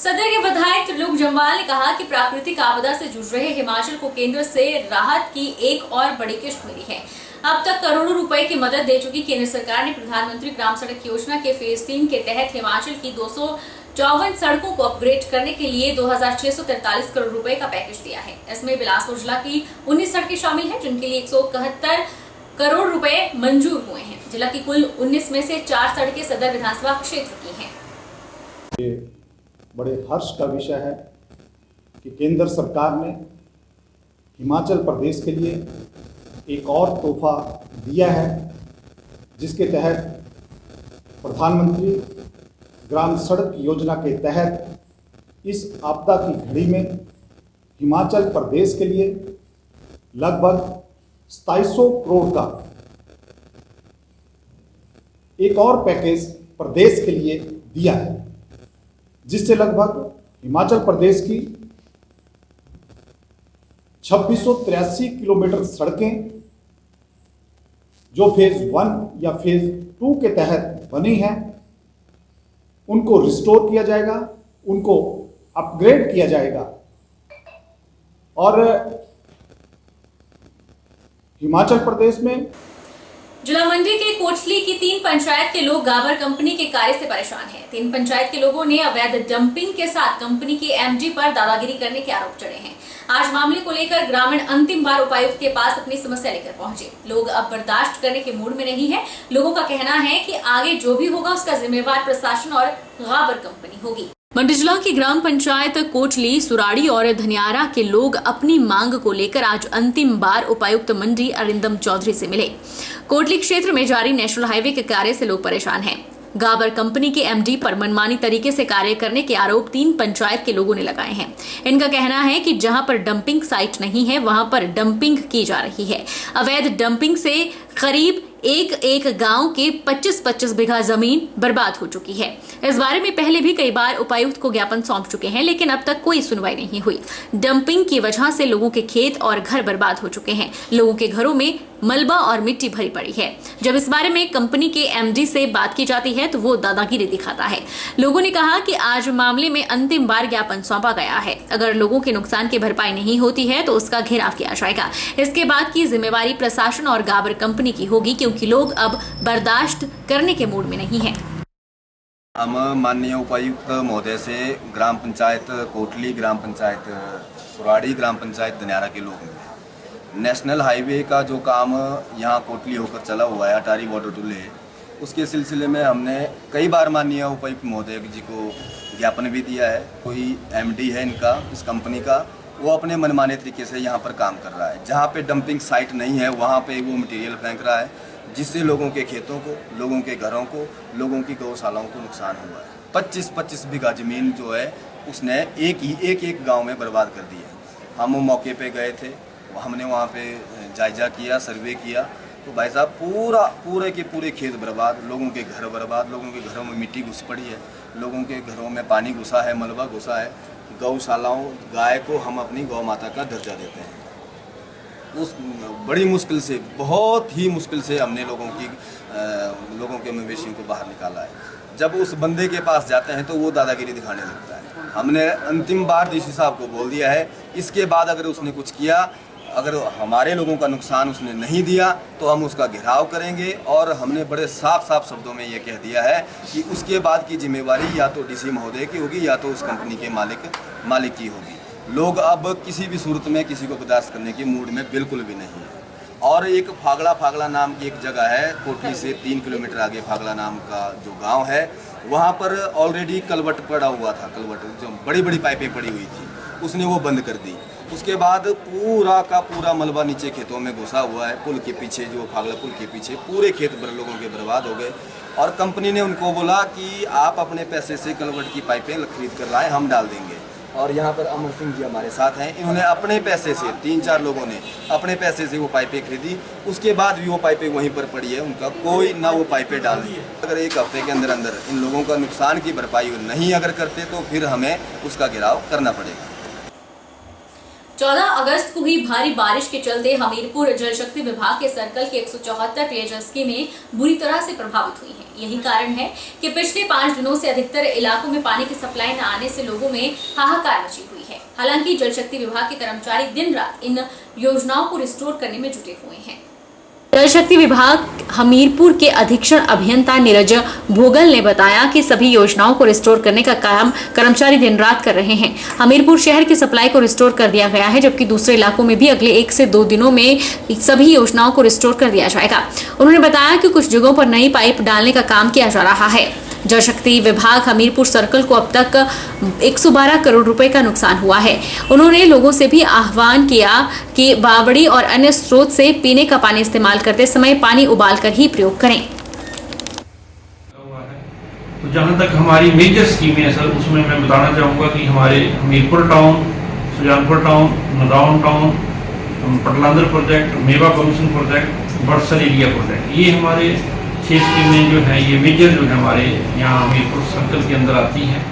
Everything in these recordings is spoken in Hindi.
सदर के विधायक त्रिलोक जम्वाल ने कहा कि प्राकृतिक आपदा से जूझ रहे हिमाचल को केंद्र से राहत की एक और बड़ी किश्त मिली है। अब तक करोड़ों रुपए की मदद दे चुकी केंद्र सरकार ने प्रधानमंत्री ग्राम सड़क योजना के फेज 3 के तहत हिमाचल की 254 सड़कों को अपग्रेड करने के लिए 2643 करोड़ रुपए का पैकेज दिया है। इसमें बिलासपुर जिला की 19 सड़कें शामिल हैं, जिनके लिए 171 करोड़ रुपए मंजूर हुए हैं। जिला की कुल 19 में से 4 सड़कें सदर विधानसभा क्षेत्र की हैं। बड़े हर्ष का विषय है कि केंद्र सरकार ने हिमाचल प्रदेश के लिए एक और तोहफा दिया है, जिसके तहत प्रधानमंत्री ग्राम सड़क योजना के तहत इस आपदा की घड़ी में हिमाचल प्रदेश के लिए लगभग 2700 करोड़ का एक और पैकेज प्रदेश के लिए दिया है, जिससे लगभग हिमाचल प्रदेश की 2683 किलोमीटर सड़कें जो फेज 1 या फेज 2 के तहत बनी हैं, उनको रिस्टोर किया जाएगा, उनको अपग्रेड किया जाएगा और हिमाचल प्रदेश में जिला मंडी के कोटली की 3 पंचायत के लोग गाबर कंपनी के कार्य से परेशान हैं। 3 पंचायत के लोगों ने अवैध डंपिंग के साथ कंपनी के एमडी पर दादागिरी करने के आरोप चढ़े हैं। आज मामले को लेकर ग्रामीण अंतिम बार उपायुक्त के पास अपनी समस्या लेकर पहुंचे। लोग अब बर्दाश्त करने के मूड में नहीं है। लोगों का कहना है कि आगे जो भी होगा उसका जिम्मेवार प्रशासन और गाबर कंपनी होगी। मंडी जिला की ग्राम पंचायत कोटली, सुराड़ी और धनियारा के लोग अपनी मांग को लेकर आज अंतिम बार उपायुक्त मंडी अरिंदम चौधरी से मिले। कोटली क्षेत्र में जारी नेशनल हाईवे के कार्य से लोग परेशान हैं। गाबर कंपनी के एमडी पर मनमानी तरीके से कार्य करने के आरोप 3 पंचायत के लोगों ने लगाए हैं। इनका कहना है कि जहां पर डंपिंग साइट नहीं है, वहां पर डंपिंग की जा रही है। अवैध डंपिंग से करीब एक गांव के 25-25 बीघा जमीन बर्बाद हो चुकी है। इस बारे में पहले भी कई बार उपायुक्त को ज्ञापन सौंप चुके हैं, लेकिन अब तक कोई सुनवाई नहीं हुई। डंपिंग की वजह से लोगों के खेत और घर बर्बाद हो चुके हैं। लोगों के घरों में मलबा और मिट्टी भरी पड़ी है। जब इस बारे में कंपनी के एमडी से बात की जाती है तो वो दादागिरी दिखाता है। लोगों ने कहा कि आज मामले में अंतिम बार ज्ञापन सौंपा गया है। अगर लोगों के नुकसान की भरपाई नहीं होती है तो उसका घेराव किया जाएगा। इसके बाद की जिम्मेवारी प्रशासन और गाबर कंपनी की होगी, क्योंकि लोग अब बर्दाश्त करने के मूड में नहीं है। हम माननीय उपायुक्त महोदय से ग्राम पंचायत कोटली, ग्राम पंचायत सुराड़ी, ग्राम पंचायत धनियारा के लोग मिले। नेशनल हाईवे का जो काम यहाँ कोटली होकर चला हुआ है, अटारी बॉर्डर टू लेह, उसके सिलसिले में हमने कई बार माननीय उपायुक्त महोदय जी को ज्ञापन भी दिया है। कोई एमडी है इनका, इस कंपनी का, वो अपने मनमाने तरीके से यहाँ पर काम कर रहा है। जहाँ पे डंपिंग साइट नहीं है वहाँ पे वो मटेरियल फेंक रहा है, जिससे लोगों के खेतों को, लोगों के घरों को, लोगों की गौशालाओं को नुकसान हुआ है। 25-25 बीघा जमीन जो है उसने एक गांव में बर्बाद कर दी है। हम मौके पे गए थे, हमने वहाँ पे जायजा किया, सर्वे किया, तो भाई साहब पूरे के पूरे खेत बर्बाद, लोगों के घर बर्बाद, लोगों के घरों में मिट्टी घुस पड़ी है, लोगों के घरों में पानी घुसा है, मलबा घुसा है। गौशालाओं, गाय को हम अपनी गौ माता का दर्जा देते हैं। उस बड़ी मुश्किल से, बहुत ही मुश्किल से हमने लोगों के मवेशियों को बाहर निकाला है। जब उस बंदे के पास जाते हैं तो वो दादागिरी दिखाने लगता है। हमने अंतिम बार डीसी साहब को बोल दिया है, इसके बाद अगर उसने कुछ किया, अगर हमारे लोगों का नुकसान उसने नहीं दिया तो हम उसका घेराव करेंगे। और हमने बड़े साफ शब्दों में ये कह दिया है कि उसके बाद की जिम्मेवारी या तो डीसी महोदय की होगी या तो उस कंपनी के मालिक की होगी। लोग अब किसी भी सूरत में किसी को बर्दाश्त करने के मूड में बिल्कुल भी नहीं है। और एक फागड़ा नाम की एक जगह है, कोटली से 3 किलोमीटर आगे फागड़ा नाम का जो गांव है, वहां पर ऑलरेडी कलवट पड़ा हुआ था। कलवट जो बड़ी पाइपें पड़ी हुई थी, उसने वो बंद कर दी। उसके बाद पूरा का पूरा मलबा नीचे खेतों में घुसा हुआ है। पुल के पीछे, जो फागड़ा पुल के पीछे पूरे खेत लोगों के बर्बाद हो गए। और कंपनी ने उनको बोला कि आप अपने पैसे से कलवट की पाइपें खरीद कर लाएं, हम डाल देंगे। और यहाँ पर अमर सिंह जी हमारे साथ हैं, इन्होंने अपने पैसे से, 3-4 लोगों ने अपने पैसे से वो पाइपें खरीदी। उसके बाद भी वो पाइपें वहीं पर पड़ी है, उनका कोई ना वो पाइपें डाल दी। अगर 1 हफ्ते के अंदर इन लोगों का नुकसान की भरपाई नहीं अगर करते तो फिर हमें उसका घेराव करना पड़ेगा। 14 अगस्त को हुई भारी बारिश के चलते हमीरपुर जल शक्ति विभाग के सर्कल की 174 पेयजल स्कीमें बुरी तरह से प्रभावित हुई हैं। यही कारण है कि पिछले 5 दिनों से अधिकतर इलाकों में पानी की सप्लाई न आने से लोगों में हाहाकार मची हुई है। हालांकि जल शक्ति विभाग के कर्मचारी दिन रात इन योजनाओं को रिस्टोर करने में जुटे हुए हैं। जल शक्ति विभाग हमीरपुर के अधीक्षण अभियंता नीरज भोगल ने बताया कि सभी योजनाओं को रिस्टोर करने का काम कर्मचारी दिन रात कर रहे हैं। हमीरपुर शहर की सप्लाई को रिस्टोर कर दिया गया है, जबकि दूसरे इलाकों में भी अगले 1 से 2 दिनों में सभी योजनाओं को रिस्टोर कर दिया जाएगा। उन्होंने बताया कि कुछ जगहों पर नई पाइप डालने का काम किया जा रहा है। जल शक्ति विभाग हमीरपुर सर्कल को अब तक 112 करोड़ रुपए का नुकसान हुआ है। उन्होंने लोगों से भी आह्वान किया कि बावड़ी और अन्य स्रोत से पीने का पानी इस्तेमाल करते समय पानी उबालकर ही प्रयोग करें। तो जहां तक हमारी मेजर स्कीमें है सर, उसमें मैं बताना चाहूँगा कि हमारे Hamirpur town, Sujanpur town, Nadaun town, Patlandar project, मेवा commission project, Barsar area project, ये हमारे 6 स्कीमें जो हैं, ये मेजर जो है हमारे यहाँ हमीरपुर सर्कल के अंदर आती हैं।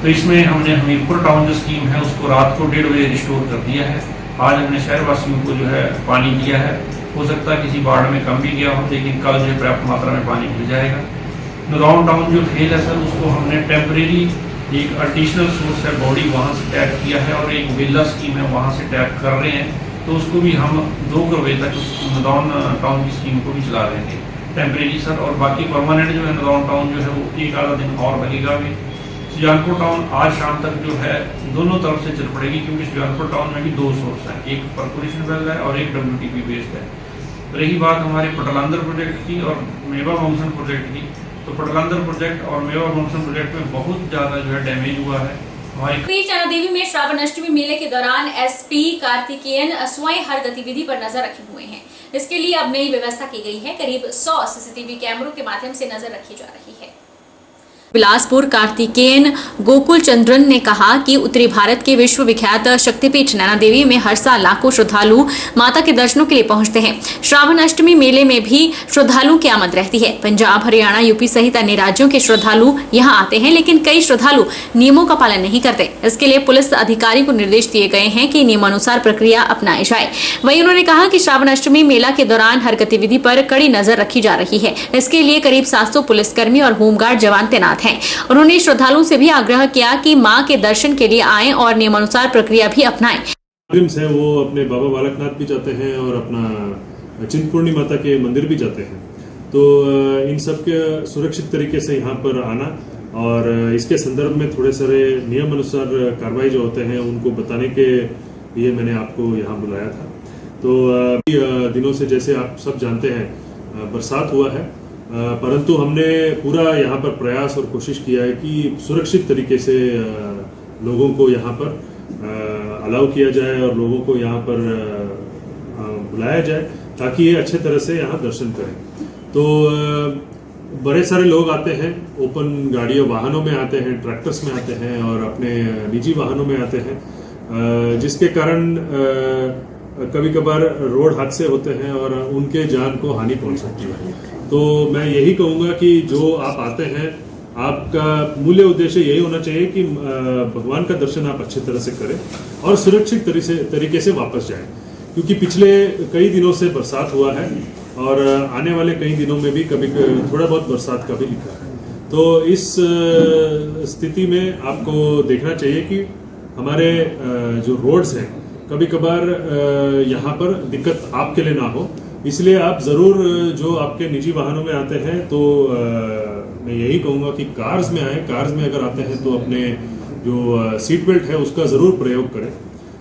तो इसमें हमने हमीरपुर टाउन जो स्कीम है उसको रात को 1:30 बजे रिस्टोर कर दिया है। आज हमने शहरवासियों को जो है पानी दिया है। हो सकता है किसी वार्ड में कम भी गया हो, लेकिन कल जो है पर्याप्त मात्रा में पानी मिल जाएगा। नदाउन टाउन जो फेल है सर, उसको हमने टेम्परेरी एक एडिशनल सोर्स है बॉडी, वहाँ से टैप किया है और एक बेला स्कीम है वहाँ से टैप कर रहे हैं। तो उसको भी हम 2 बजे तक उस नदाउन टाउन की स्कीम को भी चला देंगे टेम्परेरी सर। और बाकी परमानेंट जो है नदाउन टाउन जो है वो 1 आधा दिन और लगेगा भी। सुजानपुर टाउन आज शाम तक जो है दोनों तरफ से चल पड़ेगी, क्योंकि सुजानपुर टाउन में भी 2 सोर्स हैं, एक परकोरेशन वेल है और एक WTP बेस्ड है। रही बात हमारे पटलांदर प्रोजेक्ट की और मेवा मॉनसून प्रोजेक्ट की, तो पटलांदर प्रोजेक्ट और मेवा मॉनसून प्रोजेक्ट में बहुत ज़्यादा जो है डैमेज हुआ है। नैना देवी में श्रावण अष्टमी मेले के दौरान SP कार्तिकेयन स्वयं हर गतिविधि पर नजर रखे हुए हैं। इसके लिए अब नई व्यवस्था की गई है। करीब 100 CCTV कैमरों के माध्यम से नजर रखी जा रही है। बिलासपुर कार्तिकेयन गोकुल चंद्रन ने कहा कि उत्तरी भारत के विश्व विख्यात शक्तिपीठ नैना देवी में हर साल लाखों श्रद्धालु माता के दर्शनों के लिए पहुंचते हैं। श्रावण अष्टमी मेले में भी श्रद्धालुओं की आमद रहती है। पंजाब, हरियाणा, यूपी सहित अन्य राज्यों के श्रद्धालु यहां आते हैं, लेकिन कई श्रद्धालु नियमों का पालन नहीं करते। इसके लिए पुलिस अधिकारी को निर्देश दिए गए हैं कि नियमानुसार प्रक्रिया अपनाई जाए। वहीं उन्होंने कहा कि श्रावण अष्टमी मेला के दौरान हर गतिविधि पर कड़ी नजर रखी जा रही है। इसके लिए करीब 700 पुलिसकर्मी और होमगार्ड जवान तैनात हैं। उन्होंने श्रद्धालुओं से भी आग्रह किया कि मां के दर्शन के लिए आएं और नियमानुसार प्रक्रिया भी अपनाएं। है वो अपने बाबा बालकनाथ भी जाते हैं और अपना चिंतपूर्णी माता के मंदिर भी जाते हैं। तो इन सब के सुरक्षित तरीके से यहाँ पर आना और इसके संदर्भ में थोड़े सारे नियम अनुसार कार्रवाई जो होते हैं उनको बताने के लिए मैंने आपको यहाँ बुलाया था। तो दिनों से जैसे आप सब जानते हैं बरसात हुआ है, परंतु हमने पूरा यहाँ पर प्रयास और कोशिश किया है कि सुरक्षित तरीके से लोगों को यहाँ पर अलाउ किया जाए और लोगों को यहाँ पर बुलाया जाए ताकि ये अच्छे तरह से यहाँ दर्शन करें। तो बड़े सारे लोग आते हैं, ओपन गाड़ियों वाहनों में आते हैं, ट्रैक्टर्स में आते हैं और अपने निजी वाहनों में आते हैं, जिसके कारण कभी कभार रोड हादसे होते हैं और उनके जान को हानि पहुंच सकती है। तो मैं यही कहूँगा कि जो आप आते हैं, आपका मूल्य उद्देश्य यही होना चाहिए कि भगवान का दर्शन आप अच्छी तरह से करें और सुरक्षित तरीके से वापस जाएं, क्योंकि पिछले कई दिनों से बरसात हुआ है और आने वाले कई दिनों में भी कभी थोड़ा बहुत बरसात का भी लिखा है। तो इस स्थिति में आपको देखना चाहिए कि हमारे जो रोड्स हैं कभी कभार यहाँ पर दिक्कत आपके लिए ना हो, इसलिए आप ज़रूर जो आपके निजी वाहनों में आते हैं तो मैं यही कहूँगा कि कार्स में आए। कार्स में अगर आते हैं तो अपने जो सीट बेल्ट है उसका ज़रूर प्रयोग करें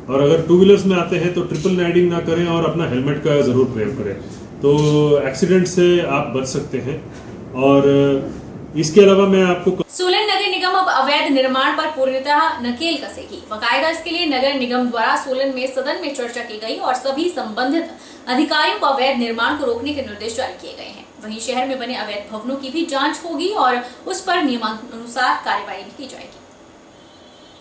और अगर 2 व्हीलर्स में आते हैं तो ट्रिपल राइडिंग ना करें और अपना हेलमेट का ज़रूर प्रयोग करें, तो एक्सीडेंट से आप बच सकते हैं। और इसके अलावा मैं आपको सोलन नगर निगम अब अवैध निर्माण पर पूर्णतः नकेल कसेगी। बाकायदा इसके लिए नगर निगम द्वारा सोलन में सदन में चर्चा की गई और सभी संबंधित अधिकारियों को अवैध निर्माण को रोकने के निर्देश जारी किए गए हैं। वहीं शहर में बने अवैध भवनों की भी जांच होगी और उस पर नियमानुसार कार्रवाई भी की जाएगी।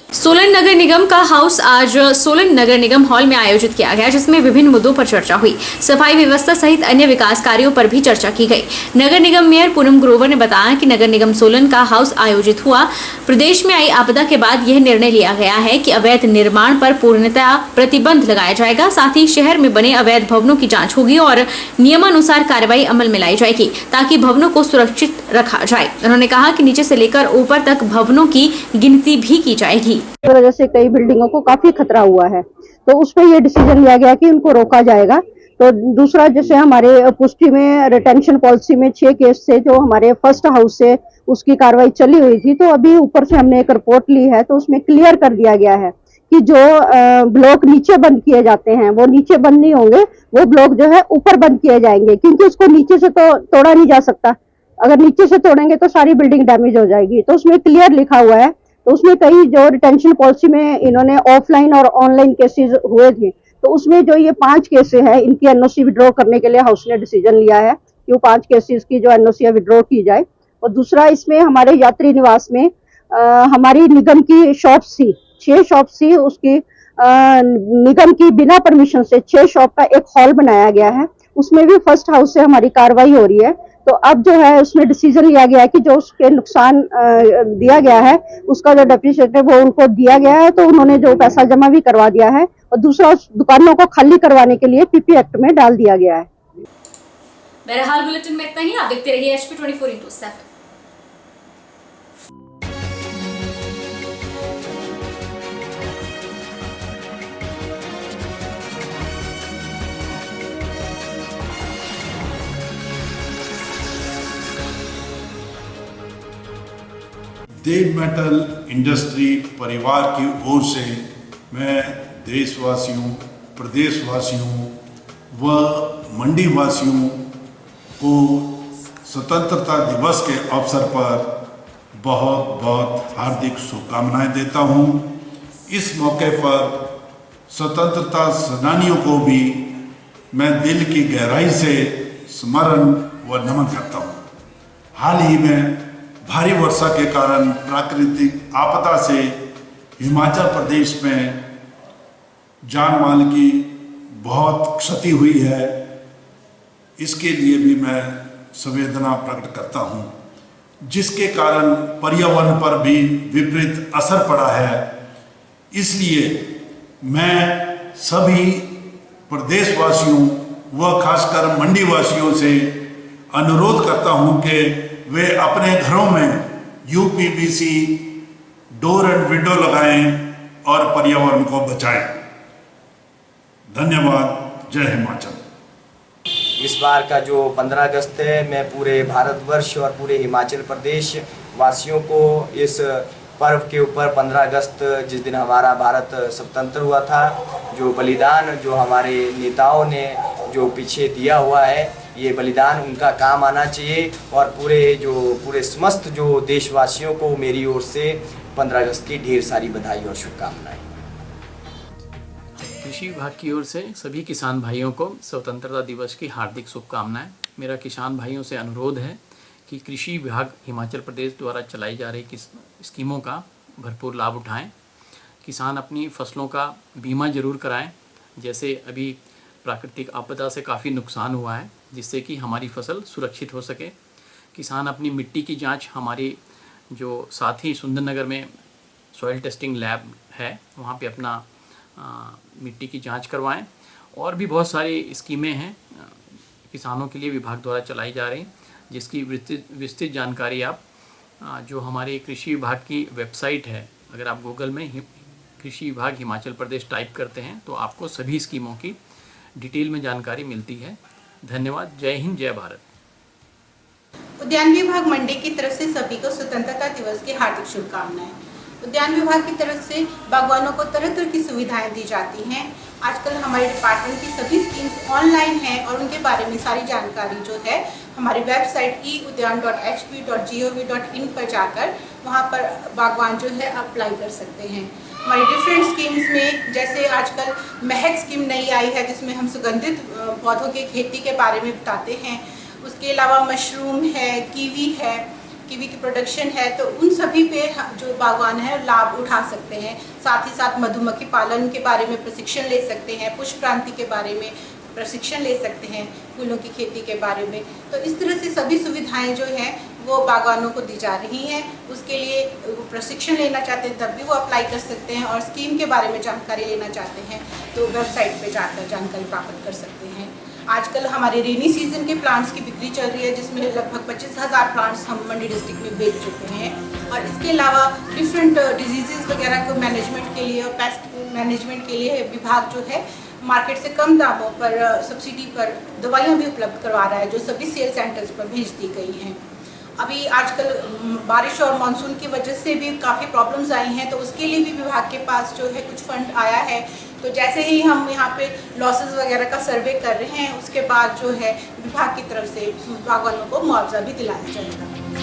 सोलन नगर निगम का हाउस आज सोलन नगर निगम हॉल में आयोजित किया गया, जिसमें विभिन्न मुद्दों पर चर्चा हुई। सफाई व्यवस्था सहित अन्य विकास कार्यों पर भी चर्चा की गई। नगर निगम मेयर पूनम ग्रोवर ने बताया कि नगर निगम सोलन का हाउस आयोजित हुआ। प्रदेश में आई आपदा के बाद यह निर्णय लिया गया है कि अवैध निर्माण पर पूर्णतः प्रतिबंध लगाया जाएगा। साथ ही शहर में बने अवैध भवनों की जाँच होगी और नियमानुसार कार्रवाई अमल में लाई जाएगी, ताकि भवनों को सुरक्षित रखा जाए। उन्होंने कहा कि नीचे से लेकर ऊपर तक भवनों की गिनती भी की जाएगी। वजह से कई बिल्डिंगों को काफी खतरा हुआ है, तो उस पर यह डिसीजन लिया गया कि उनको रोका जाएगा। तो दूसरा, जैसे हमारे पुष्टि में रिटेंशन पॉलिसी में 6 केस से जो हमारे फर्स्ट हाउस से उसकी कार्रवाई चली हुई थी, तो अभी ऊपर से हमने एक रिपोर्ट ली है, तो उसमें क्लियर कर दिया गया है कि जो ब्लॉक नीचे बंद किए जाते हैं वो नीचे बंद नहीं होंगे, वो ब्लॉक जो है ऊपर बंद किए जाएंगे, क्योंकि उसको नीचे से तो तोड़ा नहीं जा सकता। अगर नीचे से तोड़ेंगे तो सारी बिल्डिंग डैमेज हो जाएगी। तो उसमें क्लियर लिखा हुआ है। तो उसमें कई जो रिटेंशन पॉलिसी में इन्होंने ऑफलाइन और ऑनलाइन केसेस हुए थे, तो उसमें जो ये 5 केसेस है, इनकी एनओसी विड्रॉ करने के लिए हाउस ने डिसीजन लिया है कि वो 5 केसेस की जो एनओसी विड्रॉ की जाए। और दूसरा, इसमें हमारे यात्री निवास में हमारी निगम की शॉप्स थी, 6 शॉप्स थी, उसकी निगम की बिना परमिशन से 6 शॉप का एक हॉल बनाया गया है। उसमें भी फर्स्ट हाउस से हमारी कार्रवाई हो रही है। तो अब जो है उसमें डिसीजन लिया गया है कि जो उसके नुकसान दिया गया है, उसका जो डेप्रिसिएट है वो उनको दिया गया है, तो उन्होंने जो पैसा जमा भी करवा दिया है। और दूसरा, उस दुकानों को खाली करवाने के लिए पीपी एक्ट में डाल दिया गया है। बहरहाल बुलेटिन में इतना ही। आप देखते रहिए HP 24/7। देव मेटल इंडस्ट्री परिवार की ओर से मैं देशवासियों, प्रदेशवासियों व मंडी वासियों को स्वतंत्रता दिवस के अवसर पर बहुत बहुत हार्दिक शुभकामनाएं देता हूं। इस मौके पर स्वतंत्रता सेनानियों को भी मैं दिल की गहराई से स्मरण व नमन करता हूं। हाल ही में भारी वर्षा के कारण प्राकृतिक आपदा से हिमाचल प्रदेश में जान माल की बहुत क्षति हुई है। इसके लिए भी मैं संवेदना प्रकट करता हूं, जिसके कारण पर्यावरण पर भी विपरीत असर पड़ा है। इसलिए मैं सभी प्रदेशवासियों व खासकर मंडी वासियों से अनुरोध करता हूं कि वे अपने घरों में यूपीवीसी डोर एंड विंडो लगाएं और पर्यावरण को बचाएं। धन्यवाद। जय हिमाचल। इस बार का जो 15 अगस्त है, मैं पूरे भारतवर्ष और पूरे हिमाचल प्रदेश वासियों को इस पर्व के ऊपर 15 अगस्त जिस दिन हमारा भारत स्वतंत्र हुआ था, जो बलिदान जो हमारे नेताओं ने जो पीछे दिया हुआ है, ये बलिदान उनका काम आना चाहिए। और पूरे समस्त जो देशवासियों को मेरी ओर से 15 अगस्त की ढेर सारी बधाई और शुभकामनाएं। कृषि विभाग की ओर से सभी किसान भाइयों को स्वतंत्रता दिवस की हार्दिक शुभकामनाएं। मेरा किसान भाइयों से अनुरोध है कि कृषि विभाग हिमाचल प्रदेश द्वारा चलाई जा रही स्कीमों का भरपूर लाभ उठाएं। किसान अपनी फसलों का बीमा जरूर कराएं। जैसे अभी प्राकृतिक आपदा से काफ़ी नुकसान हुआ है, जिससे कि हमारी फसल सुरक्षित हो सके। किसान अपनी मिट्टी की जांच हमारी जो साथ ही सुंदरनगर में सॉइल टेस्टिंग लैब है, वहाँ पे अपना मिट्टी की जांच करवाएं। और भी बहुत सारी स्कीमें हैं किसानों के लिए विभाग द्वारा चलाई जा रही, जिसकी विस्तृत जानकारी आप जो हमारे कृषि विभाग की वेबसाइट है, अगर आप गूगल में कृषि विभाग हिमाचल प्रदेश टाइप करते हैं तो आपको सभी स्कीमों की डिटेल में जानकारी मिलती है। धन्यवाद। जय हिंद, जय भारत। उद्यान विभाग मंडी की तरफ से सभी को स्वतंत्रता दिवस की हार्दिक शुभकामनाएं। उद्यान विभाग की तरफ से बागवानों को तरह तरह की सुविधाएं दी जाती हैं। आजकल हमारे डिपार्टमेंट की सभी स्कीम्स ऑनलाइन हैं और उनके बारे में सारी जानकारी जो है हमारी वेबसाइट की udyan.hp.gov.in पर जाकर वहां पर बागवान जो है अप्लाई कर सकते हैं। हमारी डिफरेंट स्कीम्स में जैसे आजकल महक स्कीम नई आई है, जिसमें हम सुगंधित पौधों की खेती के बारे में बताते हैं। उसके अलावा मशरूम है, कीवी है, कीवी की प्रोडक्शन है, तो उन सभी पे जो बागवान है लाभ उठा सकते हैं। साथ ही साथ मधुमक्खी पालन के बारे में प्रशिक्षण ले सकते हैं, पुष्प क्रांति के बारे में प्रशिक्षण ले सकते हैं, फूलों की खेती के बारे में। तो इस तरह से सभी सुविधाएं जो हैं वो बागवानों को दी जा रही हैं। उसके लिए वो प्रशिक्षण लेना चाहते हैं तब भी वो अप्लाई कर सकते हैं, और स्कीम के बारे में जानकारी लेना चाहते हैं तो वेबसाइट पे जाकर जानकारी प्राप्त कर सकते हैं। आजकल हमारे रेनी सीजन के प्लांट्स की बिक्री चल रही है, जिसमें लगभग 25,000 प्लांट्स हम मंडी डिस्ट्रिक्ट में बेच चुके हैं। और इसके अलावा डिफरेंट डिजीज़ वगैरह को मैनेजमेंट के लिए और पेस्ट मैनेजमेंट के लिए विभाग जो है मार्केट से कम दामों पर सब्सिडी पर दवाइयाँ भी उपलब्ध करवा रहा है, जो सभी सेल सेंटर्स पर भेज दी गई हैं। अभी आजकल बारिश और मानसून की वजह से भी काफ़ी प्रॉब्लम्स आई हैं, तो उसके लिए भी विभाग के पास जो है कुछ फंड आया है। तो जैसे ही हम यहाँ पे लॉसेस वगैरह का सर्वे कर रहे हैं, उसके बाद जो है विभाग की तरफ से बागवानों को मुआवजा भी दिलाया जाएगा।